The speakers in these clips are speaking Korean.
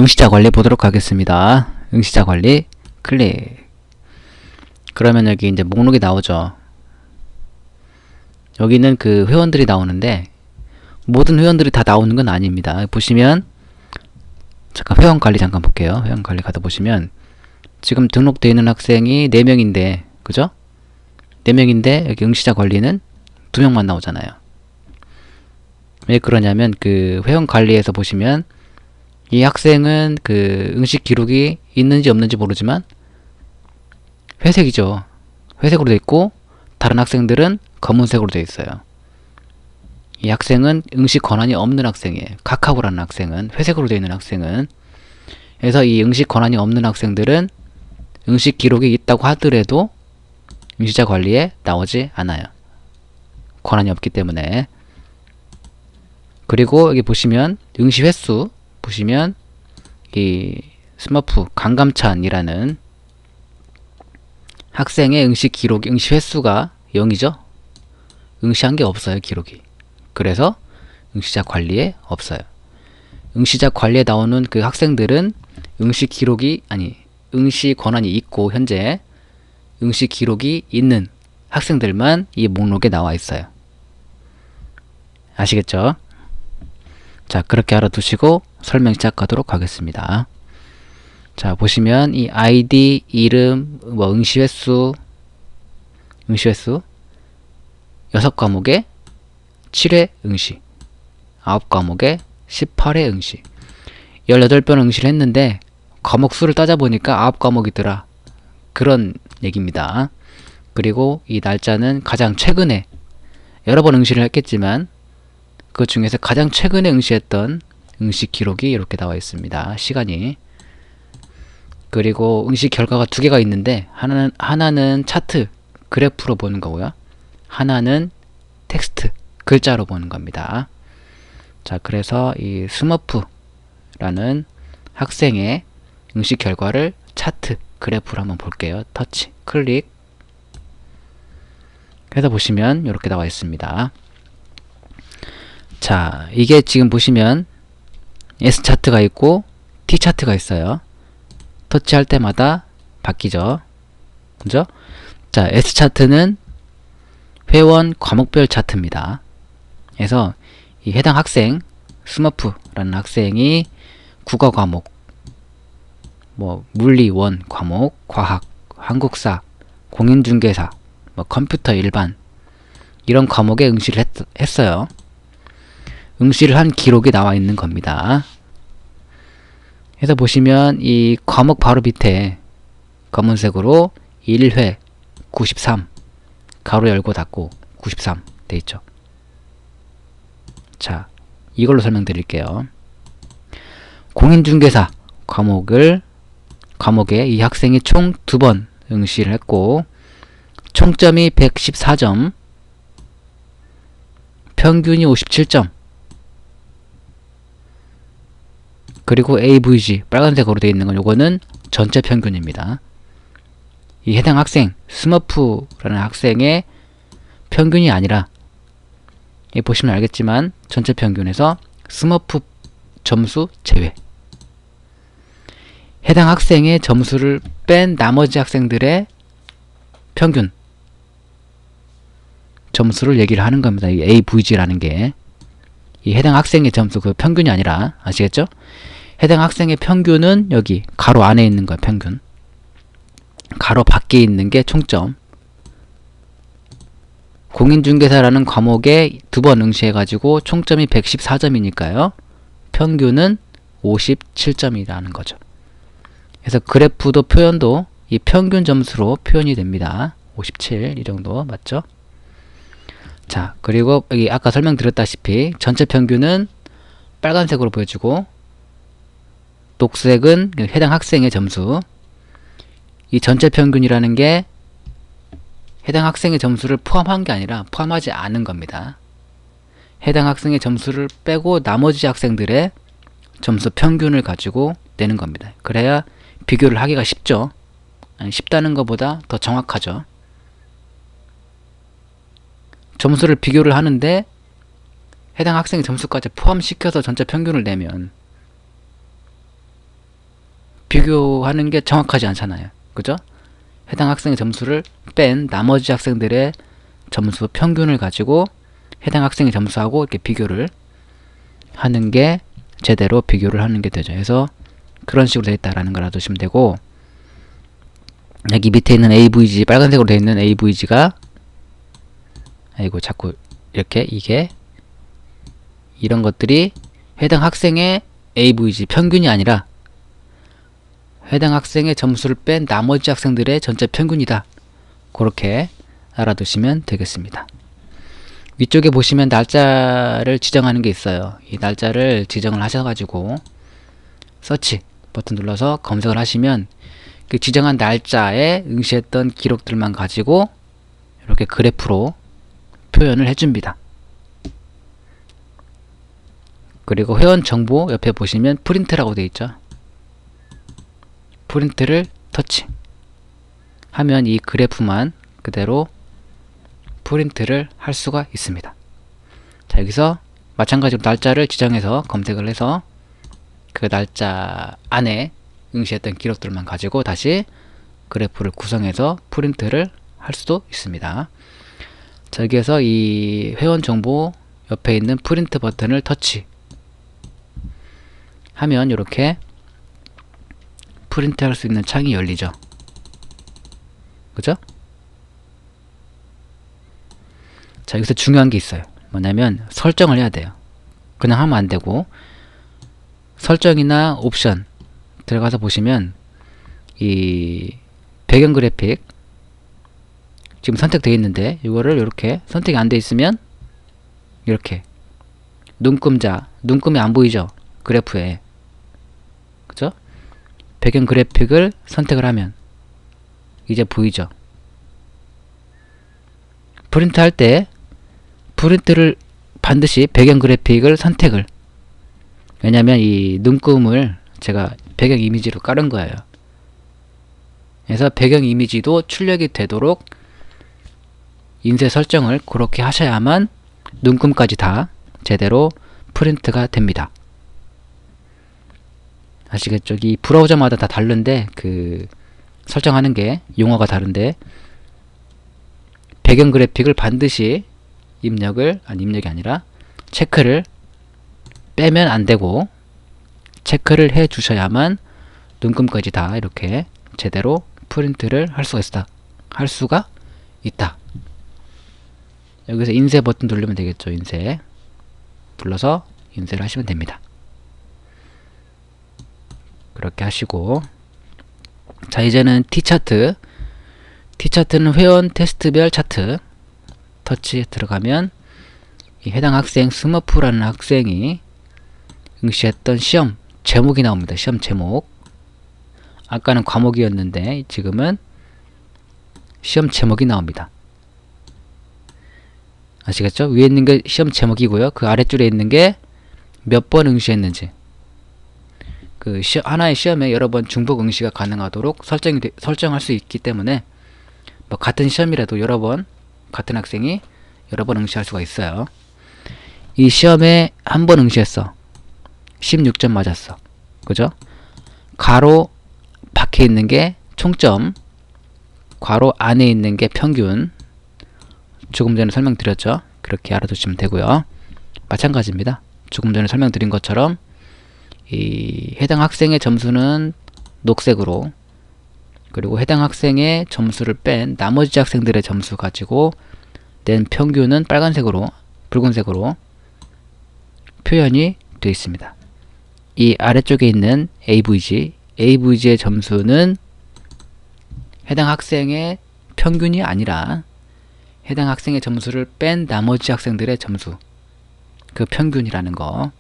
응시자 관리 보도록 하겠습니다. 응시자 관리 클릭. 그러면 여기 이제 목록이 나오죠. 여기는 그 회원들이 나오는데 모든 회원들이 다 나오는 건 아닙니다. 보시면 잠깐 회원 관리 잠깐 볼게요. 회원 관리 가다 보시면 지금 등록되어 있는 학생이 4명인데 그죠? 4명인데 여기 응시자 관리는 2명만 나오잖아요. 왜 그러냐면 그 회원 관리에서 보시면 이 학생은 그 응시 기록이 있는지 없는지 모르지만 회색이죠. 회색으로 되어 있고 다른 학생들은 검은색으로 되어 있어요. 이 학생은 응시 권한이 없는 학생이에요. 카카오라는 학생은 회색으로 되어 있는 학생은. 그래서 이 응시 권한이 없는 학생들은 응시 기록이 있다고 하더라도 응시자 관리에 나오지 않아요. 권한이 없기 때문에. 그리고 여기 보시면 응시 횟수 보시면 이 스머프 강감찬이라는 학생의 응시 기록, 응시 횟수가 0이죠. 응시한 게 없어요, 기록이. 그래서 응시자 관리에 없어요. 응시자 관리에 나오는 그 학생들은 응시 기록이 응시 권한이 있고 현재 응시 기록이 있는 학생들만 이 목록에 나와 있어요. 아시겠죠? 자, 그렇게 알아두시고 설명 시작하도록 하겠습니다. 자, 보시면 이 아이디, 이름, 응시 횟수 6과목에 7회 응시, 9과목에 18회 응시, 18번 응시를 했는데 과목 수를 따져보니까 9과목이더라. 그런 얘기입니다. 그리고 이 날짜는 가장 최근에 여러 번 응시를 했겠지만 그 중에서 가장 최근에 응시했던 응시 기록이 이렇게 나와 있습니다. 시간이. 그리고 응시 결과가 2개가 있는데 하나는 차트, 그래프로 보는 거고요. 하나는 텍스트, 글자로 보는 겁니다. 자, 그래서 이 스머프라는 학생의 응시 결과를 차트, 그래프로 한번 볼게요. 터치, 클릭. 그래서 보시면 이렇게 나와 있습니다. 자, 이게 지금 보시면 S차트가 있고 T차트가 있어요. 터치할 때마다 바뀌죠. 그죠? 자, S차트는 회원 과목별 차트입니다. 그래서 이 해당 학생, 스머프라는 학생이 국어 과목, 물리 원 과목, 과학, 한국사, 공인중개사, 컴퓨터 일반 이런 과목에 응시를 했어요. 응시를 한 기록이 나와 있는 겁니다. 그래서 보시면 이 과목 바로 밑에 검은색으로 1회 93 가로 열고 닫고 93 돼 있죠. 자, 이걸로 설명드릴게요. 공인중개사 과목에 이 학생이 총 2번 응시를 했고 총점이 114점, 평균이 57점. 그리고 AVG 빨간색으로 되어 있는 건 요거는 전체 평균입니다. 이 해당 학생 스머프라는 학생의 평균이 아니라 보시면 알겠지만 전체 평균에서 스머프 점수 제외, 해당 학생의 점수를 뺀 나머지 학생들의 평균 점수를 얘기를 하는 겁니다. 이 AVG라는 게 이 해당 학생의 점수 그 평균이 아니라, 아시겠죠? 해당 학생의 평균은 여기 가로 안에 있는 거예요. 평균. 가로 밖에 있는 게 총점. 공인중개사라는 과목에 2번 응시해가지고 총점이 114점이니까요. 평균은 57점이라는 거죠. 그래서 그래프도 표현도 이 평균 점수로 표현이 됩니다. 57 이 정도 맞죠? 자, 그리고 여기 아까 설명드렸다시피 전체 평균은 빨간색으로 보여주고 녹색은 해당 학생의 점수. 이 전체 평균이라는 게 해당 학생의 점수를 포함한 게 아니라 포함하지 않은 겁니다. 해당 학생의 점수를 빼고 나머지 학생들의 점수 평균을 가지고 내는 겁니다. 그래야 비교를 하기가 쉽죠. 쉽다는 것보다 더 정확하죠. 점수를 비교를 하는데 해당 학생의 점수까지 포함시켜서 전체 평균을 내면 비교하는 게 정확하지 않잖아요. 그죠? 해당 학생의 점수를 뺀 나머지 학생들의 점수 평균을 가지고 해당 학생의 점수하고 이렇게 비교를 하는 게 제대로 비교를 하는 게 되죠. 그래서 그런 식으로 되어 있다라는 걸 알아두시면 되고, 여기 밑에 있는 AVG, 빨간색으로 되어 있는 AVG가, 아이고 자꾸 이렇게, 이게 이런 것들이 해당 학생의 AVG 평균이 아니라 해당 학생의 점수를 뺀 나머지 학생들의 전체 평균이다. 그렇게 알아두시면 되겠습니다. 위쪽에 보시면 날짜를 지정하는 게 있어요. 이 날짜를 지정을 하셔가지고 서치 버튼 눌러서 검색을 하시면 그 지정한 날짜에 응시했던 기록들만 가지고 이렇게 그래프로 표현을 해줍니다. 그리고 회원 정보 옆에 보시면 프린트라고 되어 있죠. 프린트를 터치 하면 이 그래프만 그대로 프린트를 할 수가 있습니다. 자, 여기서 마찬가지로 날짜를 지정해서 검색을 해서 그 날짜 안에 응시했던 기록들만 가지고 다시 그래프를 구성해서 프린트를 할 수도 있습니다. 자, 여기에서 이 회원 정보 옆에 있는 프린트 버튼을 터치 하면 이렇게 프린트 할 수 있는 창이 열리죠. 그죠? 자, 여기서 중요한 게 있어요. 뭐냐면 설정을 해야 돼요. 그냥 하면 안 되고, 설정이나 옵션 들어가서 보시면 이 배경 그래픽 지금 선택되어 있는데, 이거를 이렇게 선택이 안 되어 있으면 이렇게 눈금이 안 보이죠? 그래프에. 그죠? 배경 그래픽을 선택을 하면 이제 보이죠? 프린트 할 때 프린트를 반드시 배경 그래픽을 선택을, 왜냐면 이 눈금을 제가 배경 이미지로 깔은 거예요. 그래서 배경 이미지도 출력이 되도록 인쇄 설정을 그렇게 하셔야만 눈금까지 다 제대로 프린트가 됩니다. 아시겠죠? 이 브라우저마다 다 다른데 그 설정하는 게 용어가 다른데, 배경 그래픽을 반드시 입력이 아니라 체크를 빼면 안 되고 체크를 해 주셔야만 눈금까지 다 이렇게 제대로 프린트를 할 수가 있다. 여기서 인쇄 버튼 누르면 되겠죠. 인쇄 눌러서 인쇄를 하시면 됩니다. 그렇게 하시고, 자, 이제는 T차트. T차트는 회원 테스트별 차트. 터치 들어가면 이 해당 학생 스머프라는 학생이 응시했던 시험 제목이 나옵니다. 시험 제목. 아까는 과목이었는데 지금은 시험 제목이 나옵니다. 아시겠죠? 위에 있는 게 시험 제목이고요. 그 아랫줄에 있는 게 몇 번 응시했는지. 그 하나의 시험에 여러 번 중복 응시가 가능하도록 설정할 수 있기 때문에, 뭐 같은 시험이라도 여러 번 같은 학생이 여러 번 응시할 수가 있어요. 이 시험에 한 번 응시했어. 16점 맞았어. 그죠? 가로 밖에 있는 게 총점, 괄호 안에 있는 게 평균. 조금 전에 설명드렸죠? 그렇게 알아두시면 되고요. 마찬가지입니다. 조금 전에 설명드린 것처럼 이 해당 학생의 점수는 녹색으로, 그리고 해당 학생의 점수를 뺀 나머지 학생들의 점수 가지고 낸 평균은 빨간색으로, 붉은색으로 표현이 되어 있습니다. 이 아래쪽에 있는 AVG의 점수는 해당 학생의 평균이 아니라 해당 학생의 점수를 뺀 나머지 학생들의 점수, 그 평균이라는 거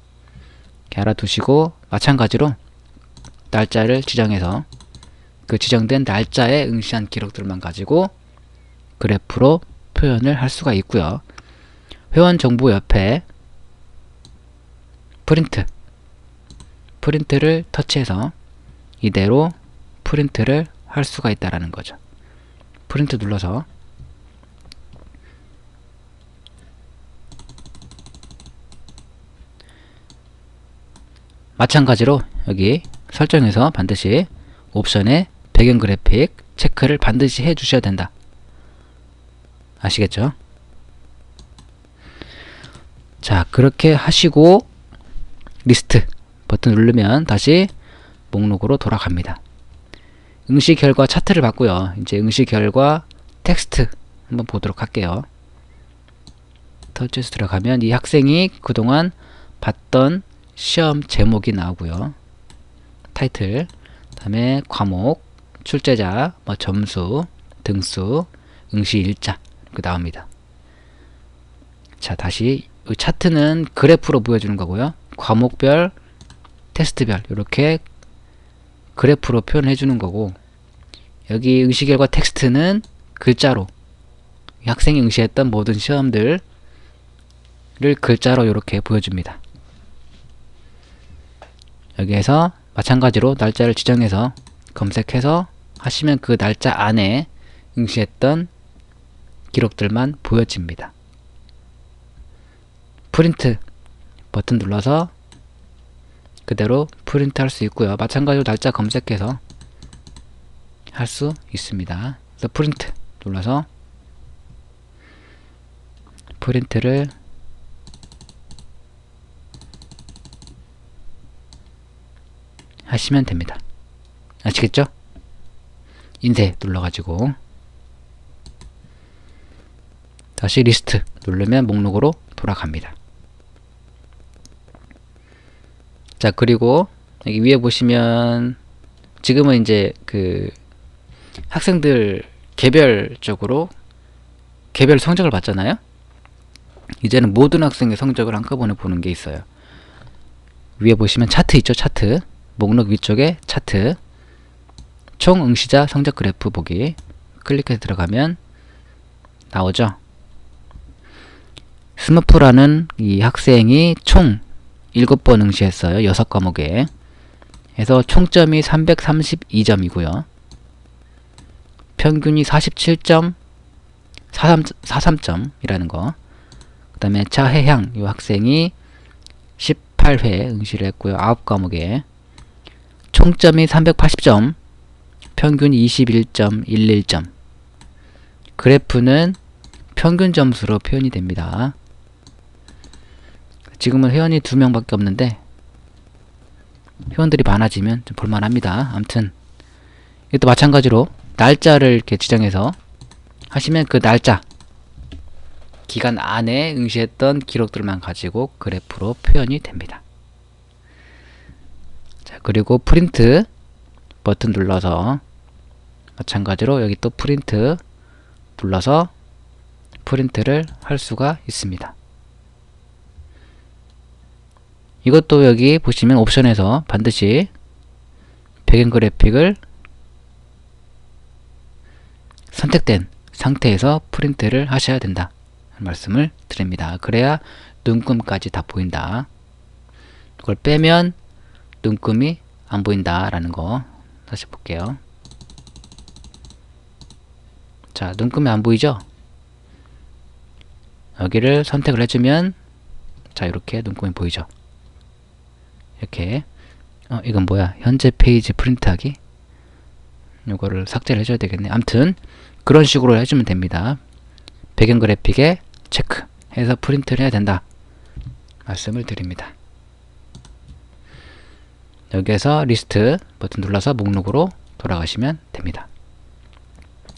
이렇게 알아두시고, 마찬가지로 날짜를 지정해서 그 지정된 날짜에 응시한 기록들만 가지고 그래프로 표현을 할 수가 있고요. 회원 정보 옆에 프린트를 터치해서 이대로 프린트를 할 수가 있다라는 거죠. 프린트 눌러서 마찬가지로 여기 설정에서 반드시 옵션에 배경 그래픽 체크를 반드시 해 주셔야 된다. 아시겠죠? 자, 그렇게 하시고 리스트 버튼 누르면 다시 목록으로 돌아갑니다. 응시 결과 차트를 봤고요. 이제 응시 결과 텍스트 한번 보도록 할게요. 터치해서 들어가면 이 학생이 그동안 봤던 시험 제목이 나오고요. 타이틀, 다음에 과목, 출제자, 뭐 점수, 등수, 응시 일자 이렇게 나옵니다. 자, 다시 이 차트는 그래프로 보여주는 거고요. 과목별, 테스트별 이렇게 그래프로 표현해 주는 거고, 여기 응시 결과 텍스트는 글자로 학생이 응시했던 모든 시험들을 글자로 이렇게 보여줍니다. 여기에서 마찬가지로 날짜를 지정해서 검색해서 하시면 그 날짜 안에 응시했던 기록들만 보여집니다. 프린트 버튼 눌러서 그대로 프린트 할 수 있고요. 마찬가지로 날짜 검색해서 할 수 있습니다. 그래서 프린트 눌러서 프린트를 하시면 됩니다. 아시겠죠? 인쇄 눌러가지고 다시 리스트 누르면 목록으로 돌아갑니다. 자, 그리고 여기 위에 보시면 지금은 이제 그 학생들 개별적으로 개별 성적을 봤잖아요. 이제는 모든 학생의 성적을 한꺼번에 보는 게 있어요. 위에 보시면 차트 있죠. 차트 목록 위쪽에 차트 총 응시자 성적 그래프 보기 클릭해서 들어가면 나오죠. 스머프라는 이 학생이 총 7번 응시했어요. 6과목에. 해서 총점이 332점이고요. 평균이 47.43점이라는 거. 그 다음에 차혜향 이 학생이 18회 응시를 했고요. 9과목에. 총점이 380점, 평균이 21.11점. 그래프는 평균 점수로 표현이 됩니다. 지금은 회원이 2명밖에 없는데 회원들이 많아지면 좀 볼만합니다. 아무튼 이것도 마찬가지로 날짜를 이렇게 지정해서 하시면 그 날짜 기간 안에 응시했던 기록들만 가지고 그래프로 표현이 됩니다. 자, 그리고 프린트 버튼 눌러서 마찬가지로 여기 또 프린트 눌러서 프린트를 할 수가 있습니다. 이것도 여기 보시면 옵션에서 반드시 배경 그래픽을 선택된 상태에서 프린트를 하셔야 된다 말씀을 드립니다. 그래야 눈금까지 다 보인다. 그걸 빼면 눈금이 안 보인다 라는 거 다시 볼게요. 자, 눈금이 안 보이죠? 여기를 선택을 해주면 자, 이렇게 눈금이 보이죠? 이렇게 이건 뭐야? 현재 페이지 프린트하기? 요거를 삭제를 해줘야 되겠네. 암튼 그런 식으로 해주면 됩니다. 배경 그래픽에 체크 해서 프린트를 해야 된다 말씀을 드립니다. 여기에서 리스트 버튼 눌러서 목록으로 돌아가시면 됩니다.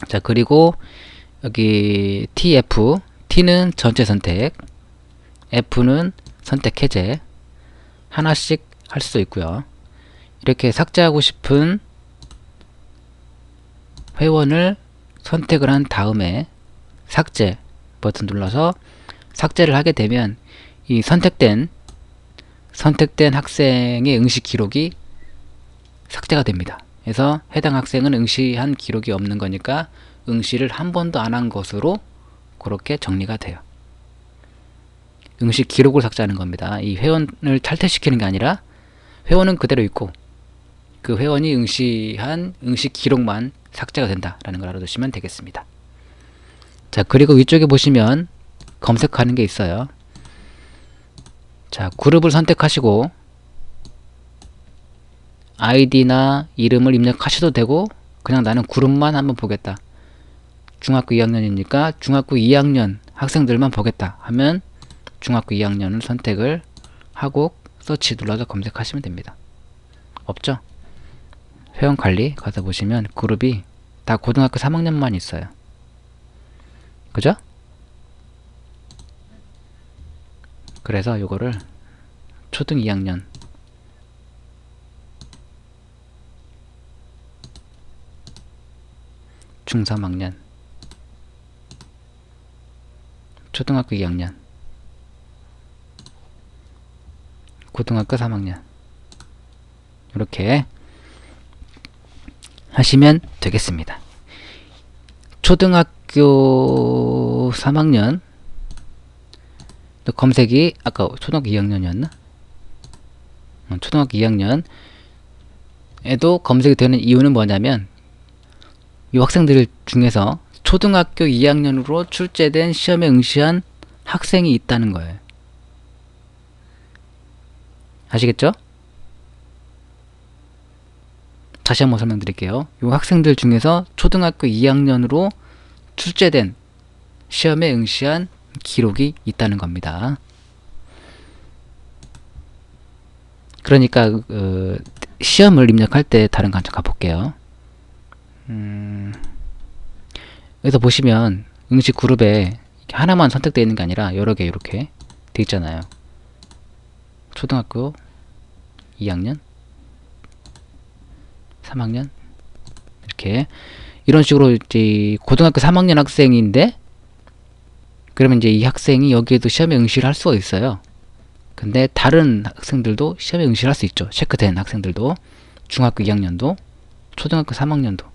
자, 그리고 여기 TF T는 전체 선택, F는 선택 해제 하나씩 할 수 있고요. 이렇게 삭제하고 싶은 회원을 선택을 한 다음에 삭제 버튼 눌러서 삭제를 하게 되면 이 선택된 학생의 응시 기록이 삭제가 됩니다. 그래서 해당 학생은 응시한 기록이 없는 거니까 응시를 한 번도 안 한 것으로 그렇게 정리가 돼요. 응시 기록을 삭제하는 겁니다. 이 회원을 탈퇴시키는 게 아니라 회원은 그대로 있고 그 회원이 응시한 응시 기록만 삭제가 된다라는 걸 알아두시면 되겠습니다. 자, 그리고 위쪽에 보시면 검색하는 게 있어요. 자, 그룹을 선택하시고 아이디나 이름을 입력하셔도 되고 그냥 나는 그룹만 한번 보겠다. 중학교 2학년이니까 중학교 2학년 학생들만 보겠다 하면 중학교 2학년을 선택을 하고 서치 눌러서 검색하시면 됩니다. 없죠? 회원관리 가서 보시면 그룹이 다 고등학교 3학년만 있어요. 그죠? 그래서 요거를 초등 2학년 중 3학년 초등학교 2학년 고등학교 3학년 이렇게 하시면 되겠습니다. 초등학교 3학년 검색이 아까 초등학교 2학년이었나? 초등학교 2학년에도 검색이 되는 이유는 뭐냐면 이 학생들 중에서 초등학교 2학년으로 출제된 시험에 응시한 학생이 있다는 거예요. 아시겠죠? 다시 한번 설명드릴게요. 이 학생들 중에서 초등학교 2학년으로 출제된 시험에 응시한 기록이 있다는 겁니다. 그러니까 시험을 입력할 때 다른 관점 가볼게요. 여기서 보시면 응시 그룹에 하나만 선택되어 있는 게 아니라 여러 개 이렇게 돼 있잖아요. 초등학교 2학년 3학년 이렇게 이런 식으로 이제 고등학교 3학년 학생인데 그러면 이제 이 학생이 여기에도 시험에 응시를 할 수가 있어요. 근데 다른 학생들도 시험에 응시를 할 수 있죠. 체크된 학생들도 중학교 2학년도 초등학교 3학년도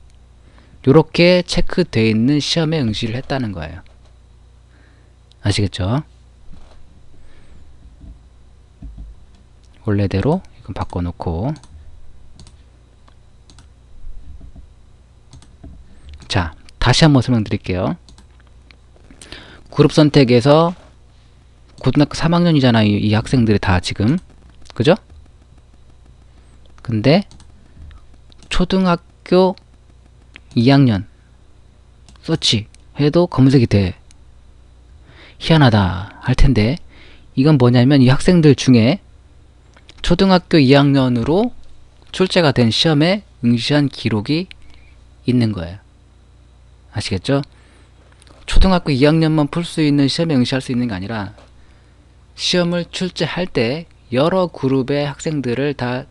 요렇게 체크되어 있는 시험에 응시를 했다는 거예요. 아시겠죠? 원래대로 이건 바꿔놓고 자 다시 한번 설명드릴게요. 그룹 선택에서 고등학교 3학년이잖아 이 학생들이 다 지금 그죠? 근데 초등학교 2학년 서치 해도 검색이 돼. 희한하다 할 텐데 이건 뭐냐면 이 학생들 중에 초등학교 2학년으로 출제가 된 시험에 응시한 기록이 있는 거예요. 아시겠죠? 초등학교 2학년만 풀 수 있는 시험에 응시할 수 있는 게 아니라 시험을 출제할 때 여러 그룹의 학생들을 다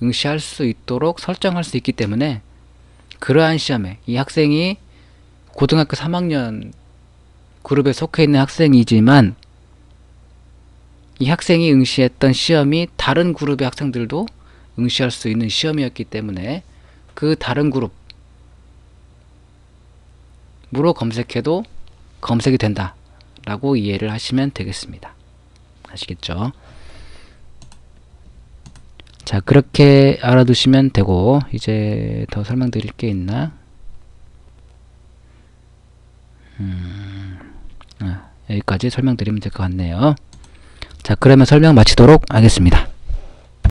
응시할 수 있도록 설정할 수 있기 때문에 그러한 시험에 이 학생이 고등학교 3학년 그룹에 속해 있는 학생이지만 이 학생이 응시했던 시험이 다른 그룹의 학생들도 응시할 수 있는 시험이었기 때문에 그 다른 그룹으로 검색해도 검색이 된다 라고 이해를 하시면 되겠습니다. 아시겠죠? 자 그렇게 알아두시면 되고 이제 더 설명드릴 게 있나? 여기까지 설명드리면 될 것 같네요. 자 그러면 설명 마치도록 하겠습니다.